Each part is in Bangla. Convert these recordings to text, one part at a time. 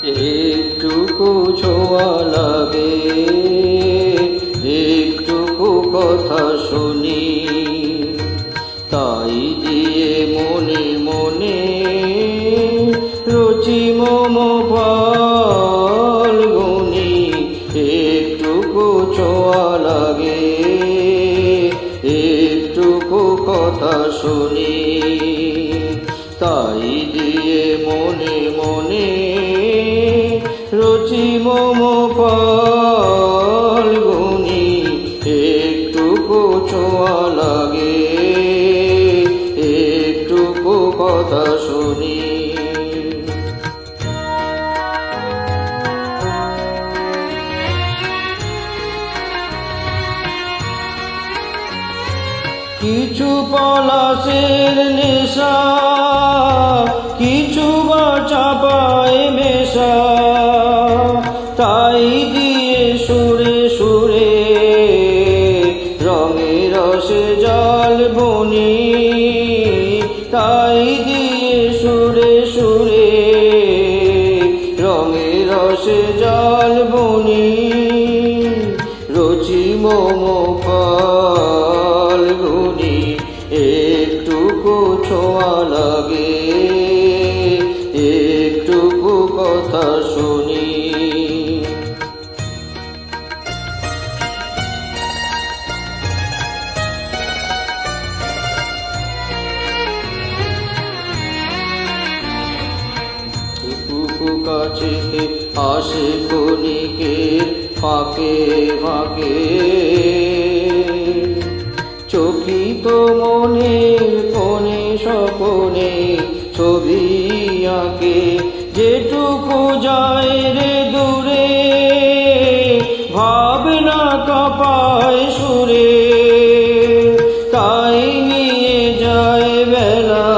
একটুকু ছোঁয়া লাগে, একটুকু কথা শুনি, তাই দিয়ে মনে মনে রচি মম ফাল্গুনি। একটুকু ছোঁয়া লাগে, একটুকু কথা শুনি, তাই দিয়ে মনে মনে রচি মম ফাল্গুনি। একটুকু ছোঁয়া লাগে, একটুকু কথা শুনি। কিছু পলাশের নেশা, কিছু বা চাপায় মেশা, তাই দিয়ে সুরে সুরে রঙে রসে জল বনি, তাই দিয়ে সুরে সুরে রঙে রসে জল বনি। রচি মম ফাল্গুনি, একটুকু ছোঁয়া লাগে, একটুকু কথা শুনি। কাছেতে আসে ক্ষণিকের ফাঁকে ফাঁকে, চকিত মনের কোণে স্বপনে ছবি আঁকে। যেটুকু যায় রে দূরে, ভাবনা কাঁপায় সুরে, তাই নিয়ে যায় বেলা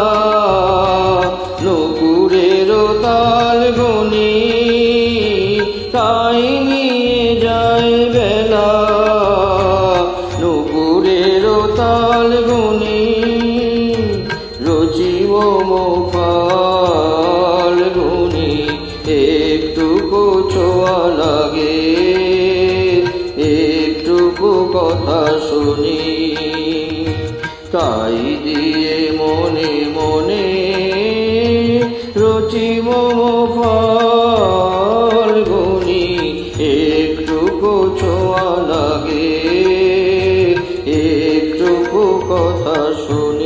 নূপুরের তাল গুনি, তাই নিয়ে যায় বেলা নূপুরের তাল গুনি। রচি মম ফাল্গুনি, একটুকু ছোঁয়া লাগে, একটুকু কথা শুনি, তাই দিয়ে মনে মনে রচি মম ফাল্গুনি। একটুকু ছোঁয়া লাগে, একটুকু কথা শুনি।